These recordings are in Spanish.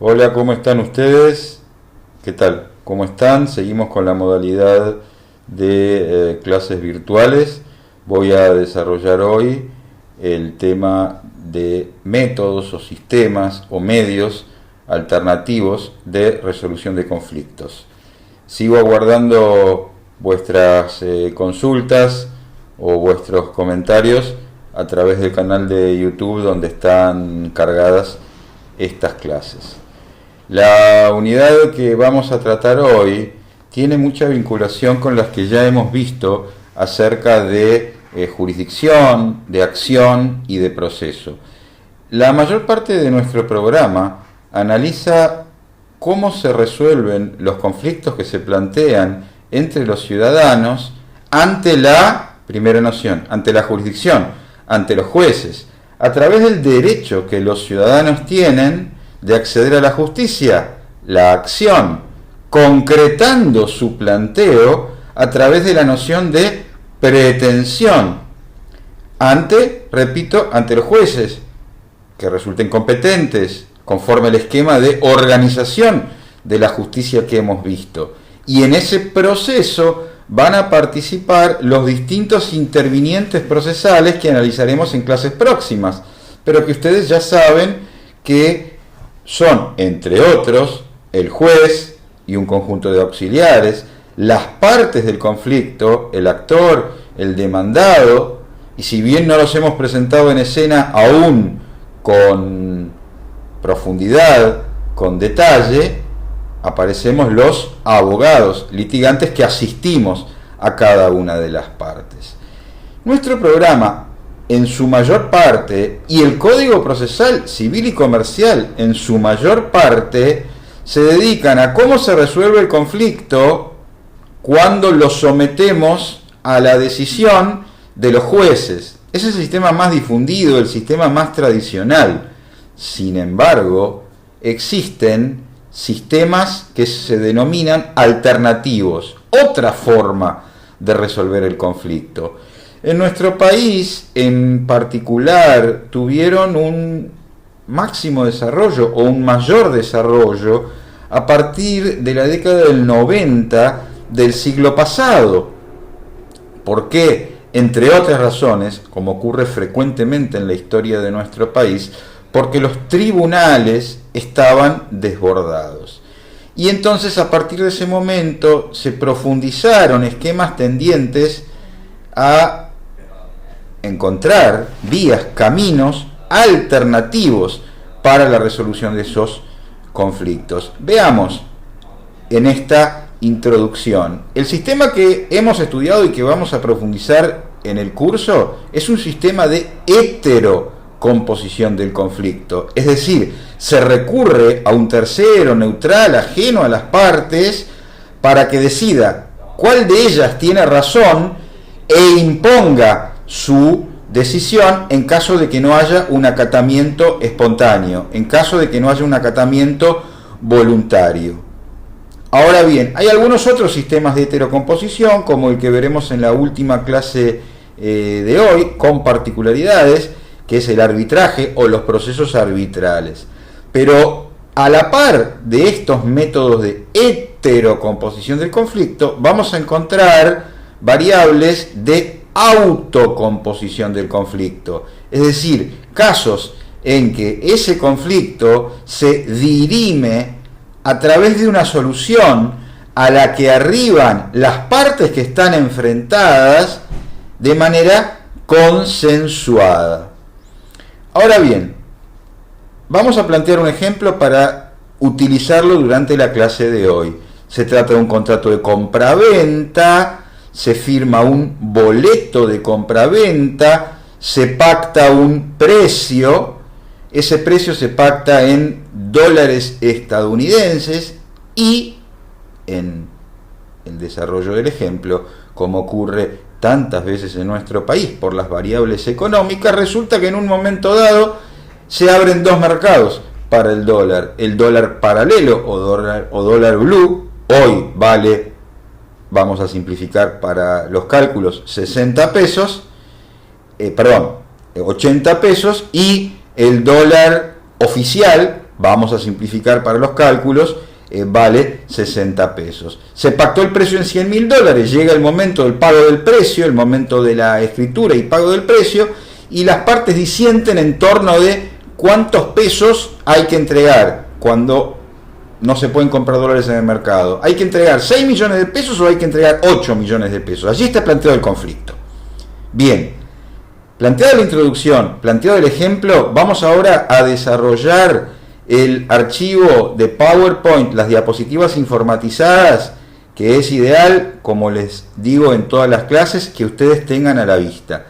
Hola, ¿cómo están ustedes? ¿Qué tal? ¿Cómo están? Seguimos con la modalidad de clases virtuales. Voy a desarrollar hoy el tema de métodos o sistemas o medios alternativos de resolución de conflictos. Sigo aguardando vuestras consultas o vuestros comentarios a través del canal de YouTube donde están cargadas estas clases. La unidad que vamos a tratar hoy tiene mucha vinculación con las que ya hemos visto acerca de jurisdicción, de acción y de proceso. La mayor parte de nuestro programa analiza cómo se resuelven los conflictos que se plantean entre los ciudadanos ante la, primera noción, ante la jurisdicción, ante los jueces, a través del derecho que los ciudadanos tienen de acceder a la justicia, la acción, concretando su planteo a través de la noción de pretensión ante, repito, ante los jueces, que resulten competentes, conforme al esquema de organización de la justicia que hemos visto. Y en ese proceso van a participar los distintos intervinientes procesales que analizaremos en clases próximas, pero que ustedes ya saben que son, entre otros, el juez y un conjunto de auxiliares, las partes del conflicto, el actor, el demandado, y si bien no los hemos presentado en escena aún con profundidad, con detalle, aparecemos los abogados litigantes que asistimos a cada una de las partes. Nuestro programa, en su mayor parte, y el Código Procesal Civil y Comercial, en su mayor parte, se dedican a cómo se resuelve el conflicto cuando lo sometemos a la decisión de los jueces. Es el sistema más difundido, el sistema más tradicional. Sin embargo, existen sistemas que se denominan alternativos, otra forma de resolver el conflicto. En nuestro país, en particular, tuvieron un máximo desarrollo o un mayor desarrollo a partir de la década del 90 del siglo pasado. ¿Por qué? Entre otras razones, como ocurre frecuentemente en la historia de nuestro país, porque los tribunales estaban desbordados. Y entonces, a partir de ese momento, se profundizaron esquemas tendientes a encontrar vías, caminos alternativos para la resolución de esos conflictos. Veamos en esta introducción. El sistema que hemos estudiado y que vamos a profundizar en el curso es un sistema de heterocomposición del conflicto. Es decir, se recurre a un tercero neutral, ajeno a las partes, para que decida cuál de ellas tiene razón e imponga su decisión en caso de que no haya un acatamiento espontáneo, en caso de que no haya un acatamiento voluntario. Ahora bien, hay algunos otros sistemas de heterocomposición, como el que veremos en la última clase de hoy, con particularidades, que es el arbitraje o los procesos arbitrales. Pero a la par de estos métodos de heterocomposición del conflicto, vamos a encontrar variables de autocomposición del conflicto, es decir, casos en que ese conflicto se dirime a través de una solución a la que arriban las partes que están enfrentadas de manera consensuada. Ahora bien, vamos a plantear un ejemplo para utilizarlo durante la clase de hoy. Se trata de un contrato de compraventa. Se firma un boleto de compraventa, se pacta un precio, ese precio se pacta en dólares estadounidenses y en el desarrollo del ejemplo, como ocurre tantas veces en nuestro país por las variables económicas, resulta que en un momento dado se abren dos mercados para el dólar paralelo o dólar blue, hoy vale, vamos a simplificar para los cálculos, 60 pesos, 80 pesos, y el dólar oficial vamos a simplificar para los cálculos, vale 60 pesos. Se pactó el precio en $100.000, llega el momento del pago del precio, el momento de la escritura y pago del precio, y las partes disienten en torno de cuántos pesos hay que entregar cuando no se pueden comprar dólares en el mercado. ¿Hay que entregar 6 millones de pesos o hay que entregar 8 millones de pesos? Allí está planteado el conflicto. Bien, planteada la introducción, planteado el ejemplo, vamos ahora a desarrollar el archivo de PowerPoint, las diapositivas informatizadas, que es ideal, como les digo en todas las clases, que ustedes tengan a la vista.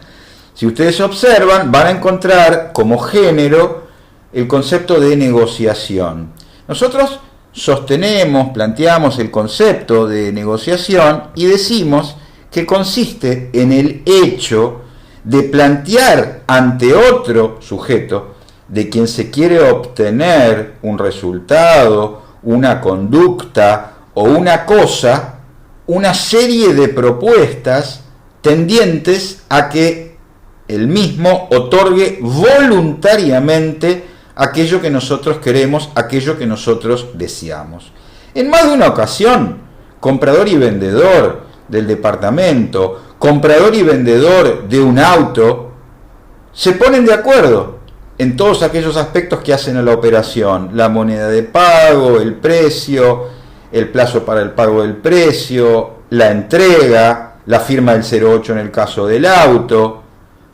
Si ustedes observan, van a encontrar como género el concepto de negociación. Nosotros sostenemos, planteamos el concepto de negociación y decimos que consiste en el hecho de plantear ante otro sujeto de quien se quiere obtener un resultado, una conducta o una cosa, una serie de propuestas tendientes a que el mismo otorgue voluntariamente aquello que nosotros queremos, aquello que nosotros deseamos. En más de una ocasión, comprador y vendedor del departamento, comprador y vendedor de un auto, se ponen de acuerdo en todos aquellos aspectos que hacen a la operación: la moneda de pago, el precio, el plazo para el pago del precio, la entrega, la firma del 08 en el caso del auto,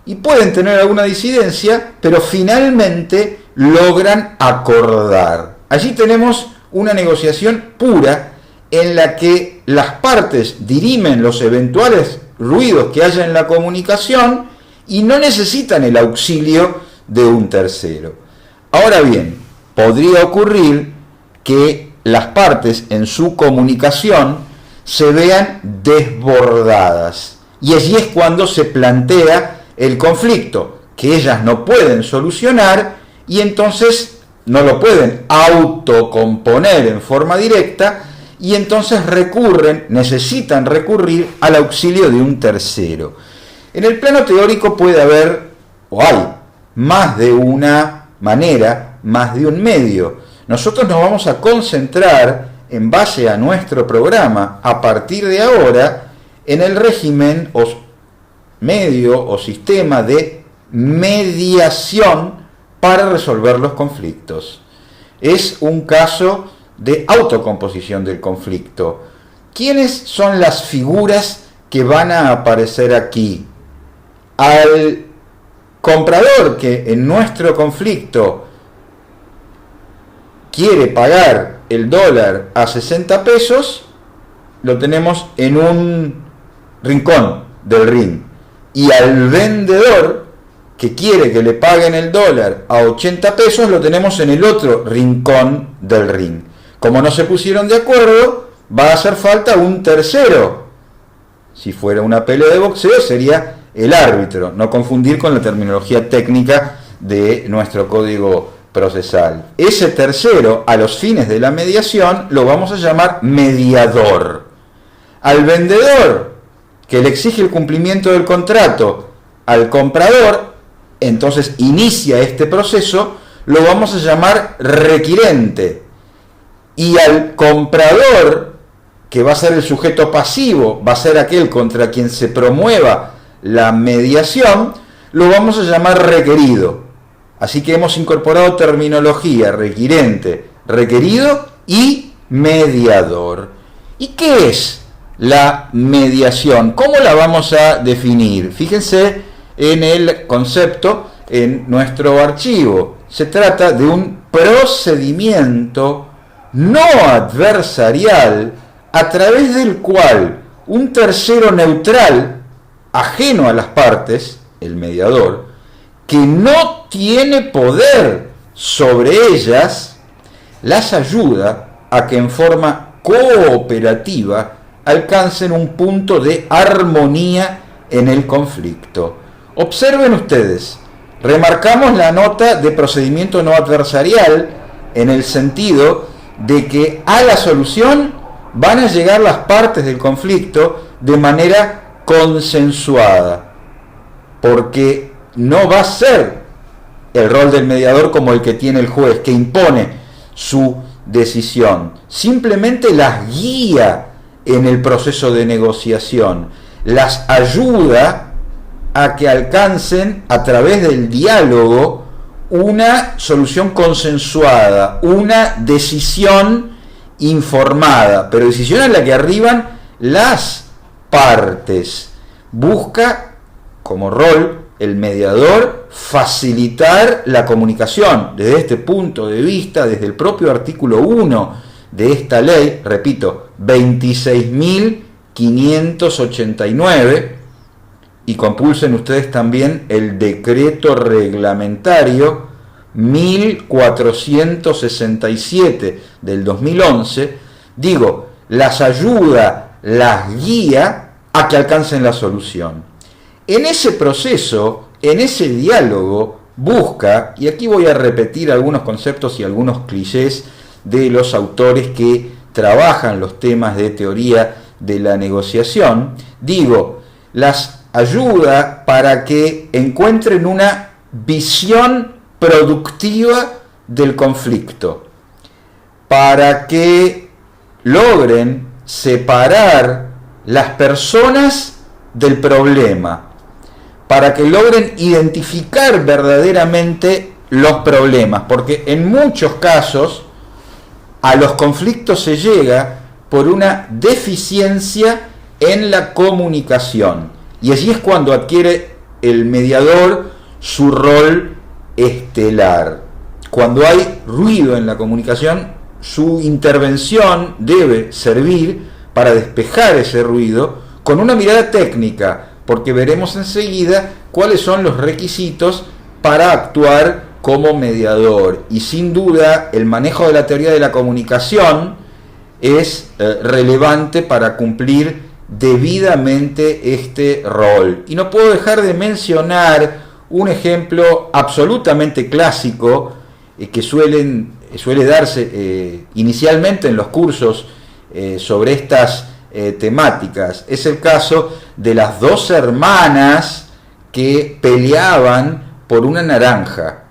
y pueden tener alguna disidencia, pero finalmente logran acordar. Allí tenemos una negociación pura en la que las partes dirimen los eventuales ruidos que haya en la comunicación y no necesitan el auxilio de un tercero. Ahora bien, podría ocurrir que las partes en su comunicación se vean desbordadas, y allí es cuando se plantea el conflicto, que ellas no pueden solucionar y entonces no lo pueden autocomponer en forma directa, y entonces necesitan recurrir al auxilio de un tercero. En el plano teórico puede haber, o hay, más de una manera, más de un medio. Nosotros nos vamos a concentrar, en base a nuestro programa, a partir de ahora, en el régimen o medio o sistema de mediación para resolver los conflictos. Es un caso de autocomposición del conflicto. ¿Quiénes son las figuras que van a aparecer aquí? Al comprador que en nuestro conflicto quiere pagar el dólar a 60 pesos, lo tenemos en un rincón del ring. Y al vendedor que quiere que le paguen el dólar a 80 pesos, lo tenemos en el otro rincón del ring. Como no se pusieron de acuerdo, va a hacer falta un tercero. Si fuera una pelea de boxeo, sería el árbitro. No confundir con la terminología técnica de nuestro código procesal. Ese tercero, a los fines de la mediación, lo vamos a llamar mediador. Al vendedor que le exige el cumplimiento del contrato al comprador, entonces inicia este proceso, lo vamos a llamar requirente. Y al comprador, que va a ser el sujeto pasivo, va a ser aquel contra quien se promueva la mediación, lo vamos a llamar requerido. Así que hemos incorporado terminología: requirente, requerido y mediador. ¿Y qué es la mediación? ¿Cómo la vamos a definir? Fíjense en el concepto en nuestro archivo. Se trata de un procedimiento no adversarial a través del cual un tercero neutral, ajeno a las partes, el mediador, que no tiene poder sobre ellas, las ayuda a que en forma cooperativa alcancen un punto de armonía en el conflicto. Observen ustedes, remarcamos la nota de procedimiento no adversarial en el sentido de que a la solución van a llegar las partes del conflicto de manera consensuada, porque no va a ser el rol del mediador como el que tiene el juez, que impone su decisión, simplemente las guía en el proceso de negociación, las ayuda a que alcancen a través del diálogo una solución consensuada, una decisión informada, pero decisión en la que arriban las partes. Busca como rol el mediador facilitar la comunicación. Desde este punto de vista, desde el propio artículo 1 de esta ley, repito, 26.589, y compulsen ustedes también el decreto reglamentario 1467 del 2011, digo, las ayuda, las guía a que alcancen la solución. En ese proceso, en ese diálogo, busca, y aquí voy a repetir algunos conceptos y algunos clichés de los autores que trabajan los temas de teoría de la negociación, digo, las ayuda para que encuentren una visión productiva del conflicto, para que logren separar las personas del problema, para que logren identificar verdaderamente los problemas, porque en muchos casos a los conflictos se llega por una deficiencia en la comunicación. Y allí es cuando adquiere el mediador su rol estelar. Cuando hay ruido en la comunicación, su intervención debe servir para despejar ese ruido con una mirada técnica, porque veremos enseguida cuáles son los requisitos para actuar como mediador. Y sin duda, el manejo de la teoría de la comunicación es relevante para cumplir debidamente este rol. Y no puedo dejar de mencionar un ejemplo absolutamente clásico que suele darse inicialmente en los cursos sobre estas temáticas. Es el caso de las dos hermanas que peleaban por una naranja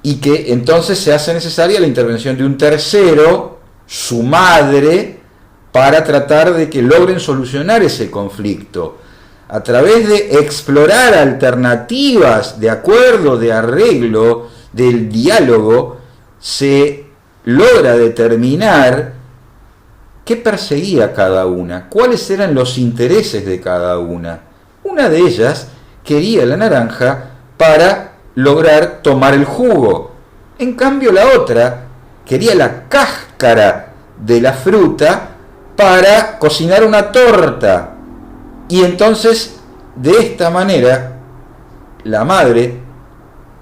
y que entonces se hace necesaria la intervención de un tercero, su madre, para tratar de que logren solucionar ese conflicto. A través de explorar alternativas de acuerdo, de arreglo, del diálogo, se logra determinar qué perseguía cada una, cuáles eran los intereses de cada una. Una de ellas quería la naranja para lograr tomar el jugo. En cambio, la otra quería la cáscara de la fruta para cocinar una torta. Y entonces, de esta manera, la madre,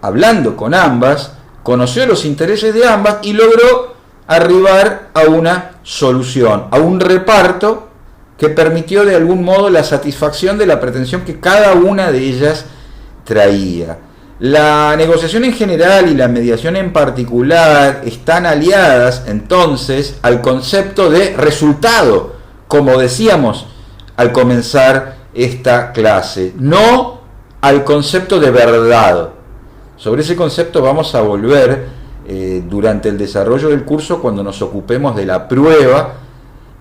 hablando con ambas, conoció los intereses de ambas y logró arribar a una solución, a un reparto que permitió de algún modo la satisfacción de la pretensión que cada una de ellas traía. La negociación en general y la mediación en particular están aliadas entonces al concepto de resultado, como decíamos al comenzar esta clase, no al concepto de verdad. Sobre ese concepto vamos a volver durante el desarrollo del curso cuando nos ocupemos de la prueba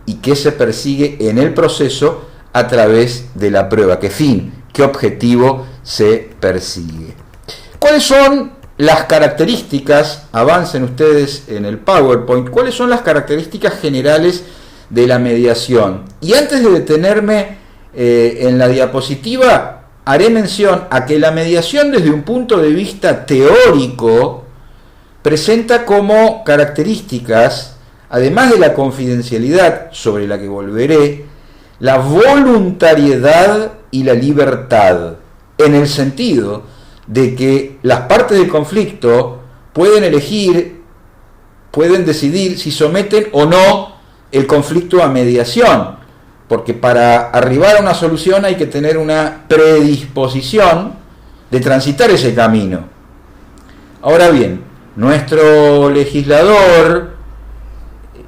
y qué se persigue en el proceso a través de la prueba, qué fin, qué objetivo se persigue. ¿Cuáles son las características, avancen ustedes en el PowerPoint, cuáles son las características generales de la mediación? Y antes de detenerme en la diapositiva, haré mención a que la mediación desde un punto de vista teórico presenta como características, además de la confidencialidad, sobre la que volveré, la voluntariedad y la libertad, en el sentido de que las partes del conflicto pueden elegir, pueden decidir si someten o no el conflicto a mediación, porque para arribar a una solución hay que tener una predisposición de transitar ese camino. Ahora bien, nuestro legislador,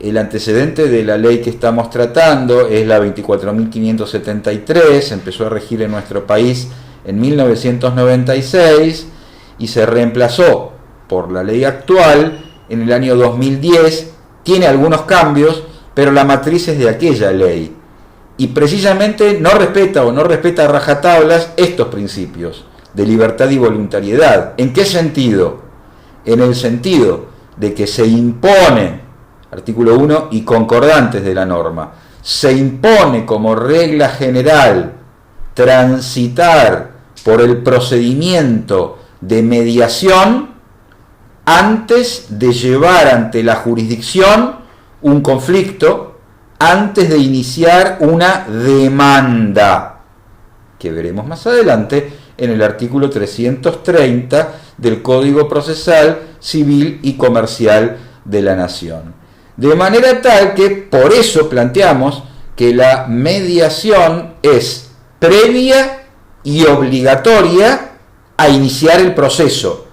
el antecedente de la ley que estamos tratando es la 24.573, empezó a regir en nuestro país en 1996 y se reemplazó por la ley actual en el año 2010, tiene algunos cambios, pero la matriz es de aquella ley. Y precisamente no respeta a rajatablas estos principios de libertad y voluntariedad. ¿En qué sentido? En el sentido de que se impone, artículo 1 y concordantes de la norma, se impone como regla general transitar por el procedimiento de mediación antes de llevar ante la jurisdicción un conflicto, antes de iniciar una demanda, que veremos más adelante en el artículo 330 del Código Procesal Civil y Comercial de la Nación. De manera tal que por eso planteamos que la mediación es previa y obligatoria a iniciar el proceso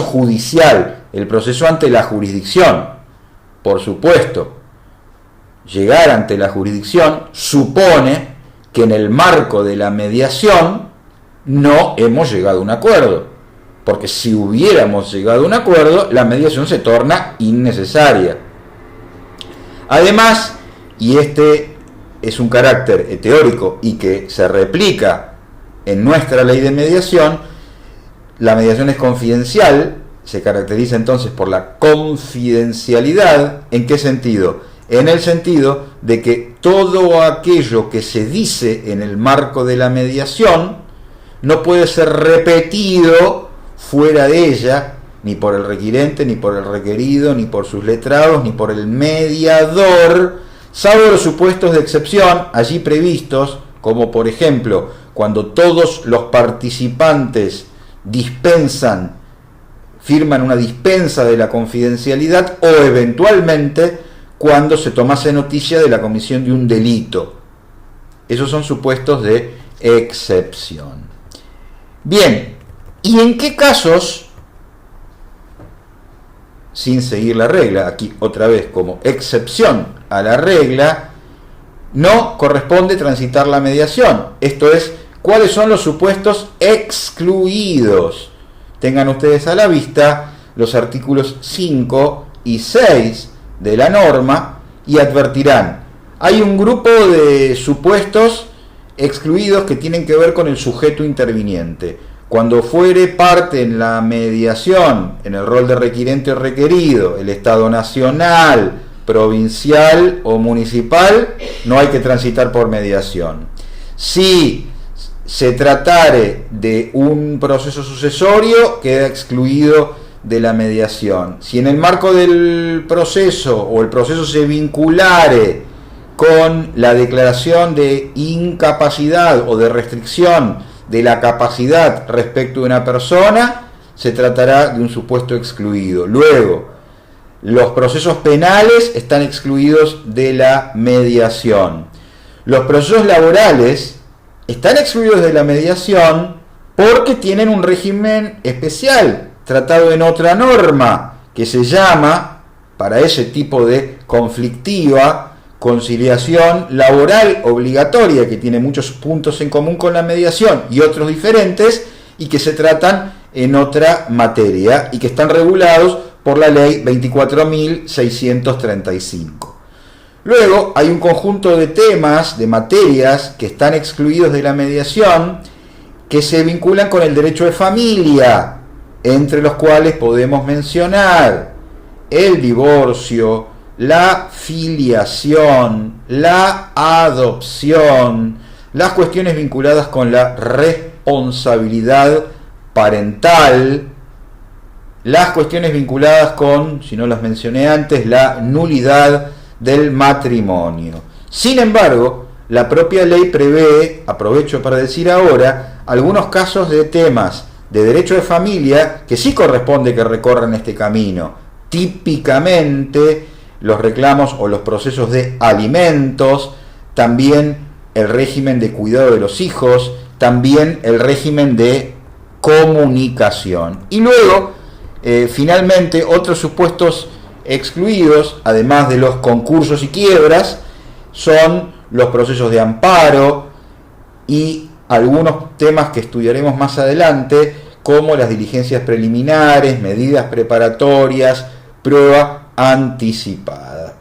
judicial, el proceso ante la jurisdicción. Por supuesto, llegar ante la jurisdicción supone que en el marco de la mediación no hemos llegado a un acuerdo, porque si hubiéramos llegado a un acuerdo, la mediación se torna innecesaria. Además, y este es un carácter teórico y que se replica en nuestra ley de mediación, la mediación es confidencial, se caracteriza entonces por la confidencialidad. ¿En qué sentido? En el sentido de que todo aquello que se dice en el marco de la mediación no puede ser repetido fuera de ella, ni por el requirente, ni por el requerido, ni por sus letrados, ni por el mediador, salvo los supuestos de excepción allí previstos, como por ejemplo cuando todos los participantes firman una dispensa de la confidencialidad, o eventualmente cuando se tomase noticia de la comisión de un delito. Esos son supuestos de excepción. Bien, ¿y en qué casos, sin seguir la regla, aquí otra vez como excepción a la regla, no corresponde transitar la mediación? Esto es, ¿cuáles son los supuestos excluidos? Tengan ustedes a la vista los artículos 5 y 6 de la norma y advertirán, hay un grupo de supuestos excluidos que tienen que ver con el sujeto interviniente. Cuando fuere parte en la mediación, en el rol de requirente o requerido, el Estado nacional, provincial o municipal, no hay que transitar por mediación. Si se tratare de un proceso sucesorio, queda excluido de la mediación. Si en el marco del proceso o el proceso se vinculare con la declaración de incapacidad o de restricción de la capacidad respecto de una persona, se tratará de un supuesto excluido. Luego, los procesos penales están excluidos de la mediación. Los procesos laborales están excluidos de la mediación porque tienen un régimen especial tratado en otra norma que se llama, para ese tipo de conflictiva, conciliación laboral obligatoria, que tiene muchos puntos en común con la mediación y otros diferentes, y que se tratan en otra materia y que están regulados por la ley 24.635. Luego hay un conjunto de temas, de materias que están excluidos de la mediación, que se vinculan con el derecho de familia, entre los cuales podemos mencionar el divorcio, la filiación, la adopción, las cuestiones vinculadas con la responsabilidad parental, las cuestiones vinculadas con, si no las mencioné antes, la nulidad del matrimonio. Sin embargo, la propia ley prevé, aprovecho para decir ahora, algunos casos de temas de derecho de familia que sí corresponde que recorran este camino. Típicamente los reclamos o los procesos de alimentos, también el régimen de cuidado de los hijos, también el régimen de comunicación. Y luego, finalmente, otros supuestos excluidos, además de los concursos y quiebras, son los procesos de amparo y algunos temas que estudiaremos más adelante, como las diligencias preliminares, medidas preparatorias, prueba anticipada.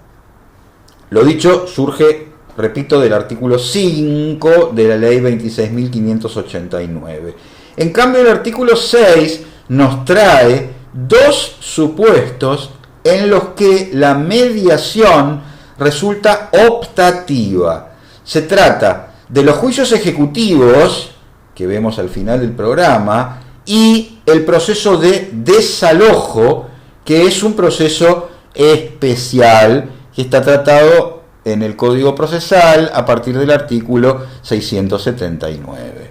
Lo dicho surge, repito, del artículo 5 de la ley 26.589. En cambio, el artículo 6 nos trae dos supuestos en los que la mediación resulta optativa. Se trata de los juicios ejecutivos, que vemos al final del programa, y el proceso de desalojo, que es un proceso especial que está tratado en el Código Procesal a partir del artículo 679.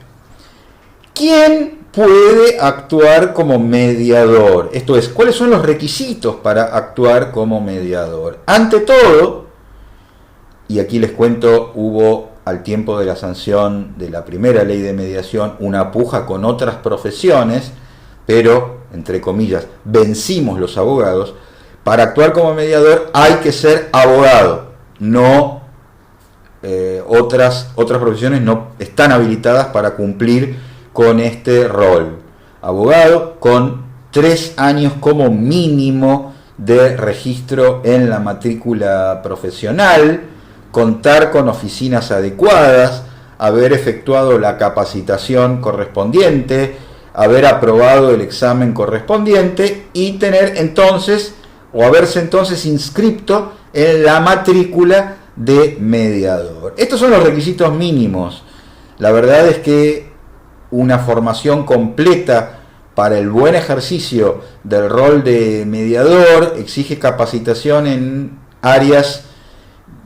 ¿Quién puede actuar como mediador? Esto es, ¿cuáles son los requisitos para actuar como mediador? Ante todo, y aquí les cuento, hubo al tiempo de la sanción de la primera ley de mediación una puja con otras profesiones, pero, entre comillas, vencimos los abogados. Para actuar como mediador hay que ser abogado, no otras profesiones no están habilitadas para cumplir con este rol. Abogado con 3 años como mínimo de registro en la matrícula profesional, contar con oficinas adecuadas, haber efectuado la capacitación correspondiente, haber aprobado el examen correspondiente y tener entonces, o haberse entonces inscrito en la matrícula de mediador. Estos son los requisitos mínimos. La verdad es que una formación completa para el buen ejercicio del rol de mediador exige capacitación en áreas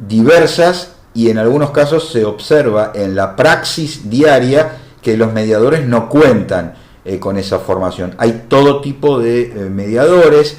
diversas, y en algunos casos se observa en la praxis diaria que los mediadores no cuentan con esa formación. Hay todo tipo de mediadores,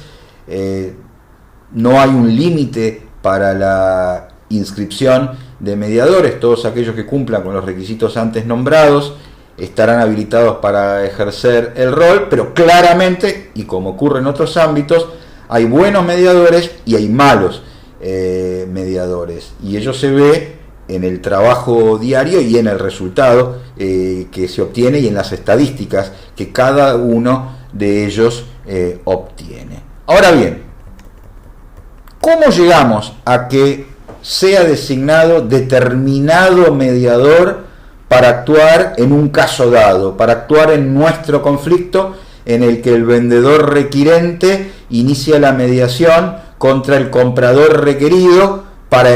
no hay un límite para la inscripción de mediadores. Todos aquellos que cumplan con los requisitos antes nombrados estarán habilitados para ejercer el rol, pero claramente, y como ocurre en otros ámbitos, hay buenos mediadores y hay malos mediadores, y ello se ve en el trabajo diario y en el resultado que se obtiene y en las estadísticas que cada uno de ellos obtiene. Ahora bien, ¿cómo llegamos a que sea designado determinado mediador para actuar en un caso dado, para actuar en nuestro conflicto en el que el vendedor requirente inicia la mediación contra el comprador requerido para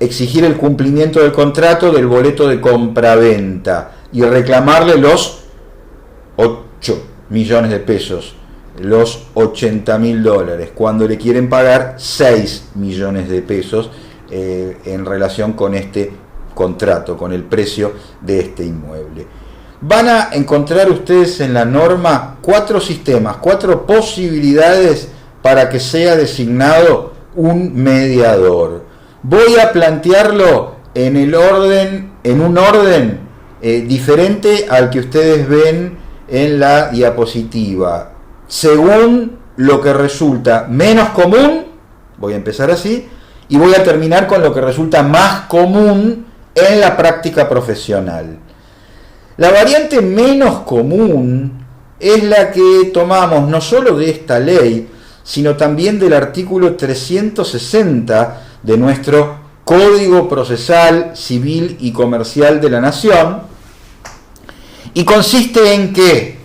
exigir el cumplimiento del contrato del boleto de compraventa y reclamarle los 8 millones de pesos, los $80.000, cuando le quieren pagar 6 millones de pesos en relación con este contrato, con el precio de este inmueble? Van a encontrar ustedes en la norma 4 sistemas, 4 posibilidades para que sea designado un mediador. Voy a plantearlo en un orden diferente al que ustedes ven en la diapositiva, según lo que resulta menos común. Voy a empezar así y voy a terminar con lo que resulta más común en la práctica profesional. La variante menos común es la que tomamos no solo de esta ley, sino también del artículo 360 de nuestro Código Procesal Civil y Comercial de la Nación, y consiste en que,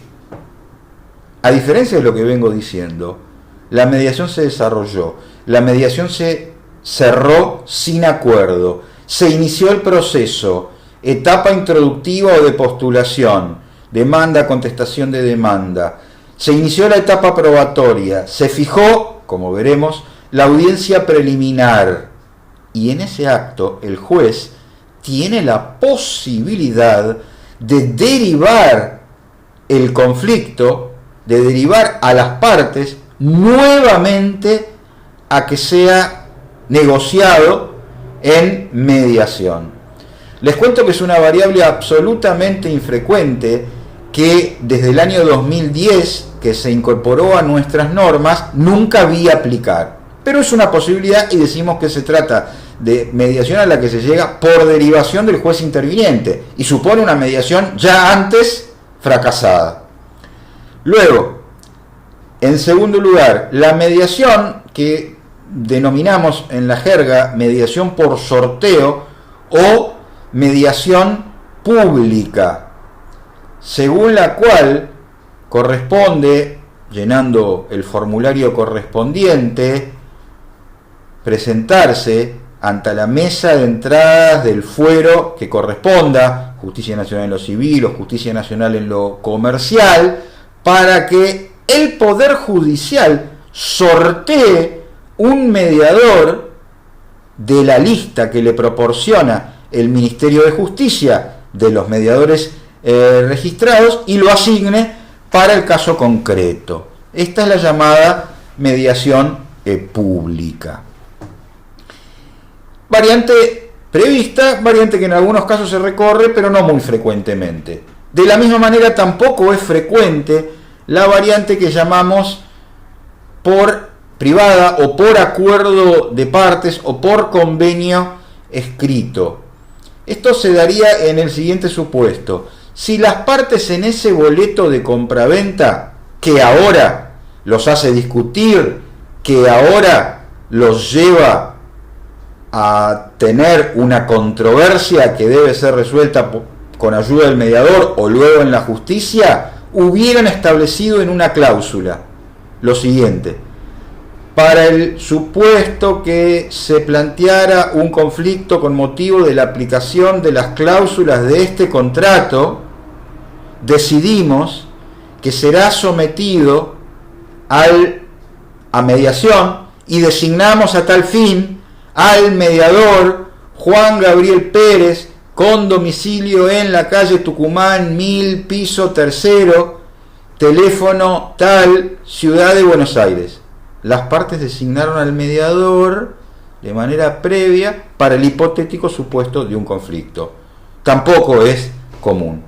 a diferencia de lo que vengo diciendo, la mediación se desarrolló, la mediación se cerró sin acuerdo, se inició el proceso, etapa introductiva o de postulación, demanda, contestación de demanda, se inició la etapa probatoria, se fijó, como veremos, la audiencia preliminar, y en ese acto el juez tiene la posibilidad de derivar el conflicto, de derivar a las partes nuevamente a que sea negociado en mediación. Les cuento que es una variable absolutamente infrecuente que desde el año 2010, que se incorporó a nuestras normas, nunca vi aplicar. Pero es una posibilidad y decimos que se trata de mediación a la que se llega por derivación del juez interviniente y supone una mediación ya antes fracasada. Luego, en segundo lugar, la mediación que denominamos en la jerga mediación por sorteo o mediación pública, según la cual corresponde, llenando el formulario correspondiente, presentarse ante la mesa de entradas del fuero que corresponda, Justicia Nacional en lo civil o Justicia Nacional en lo comercial, para que el Poder Judicial sortee un mediador de la lista que le proporciona el Ministerio de Justicia de los mediadores registrados y lo asigne para el caso concreto. Esta es la llamada mediación pública. Variante prevista, variante que en algunos casos se recorre, pero no muy frecuentemente. De la misma manera, tampoco es frecuente la variante que llamamos por privada o por acuerdo de partes o por convenio escrito. Esto se daría en el siguiente supuesto: si las partes en ese boleto de compraventa, que ahora los hace discutir, que ahora los lleva a tener una controversia que debe ser resuelta con ayuda del mediador o luego en la justicia, hubieran establecido en una cláusula lo siguiente: para el supuesto que se planteara un conflicto con motivo de la aplicación de las cláusulas de este contrato, decidimos que será sometido a mediación y designamos a tal fin al mediador Juan Gabriel Pérez, con domicilio en la calle Tucumán 1000, piso tercero, teléfono tal, Ciudad de Buenos Aires. Las partes designaron al mediador de manera previa para el hipotético supuesto de un conflicto. Tampoco es común.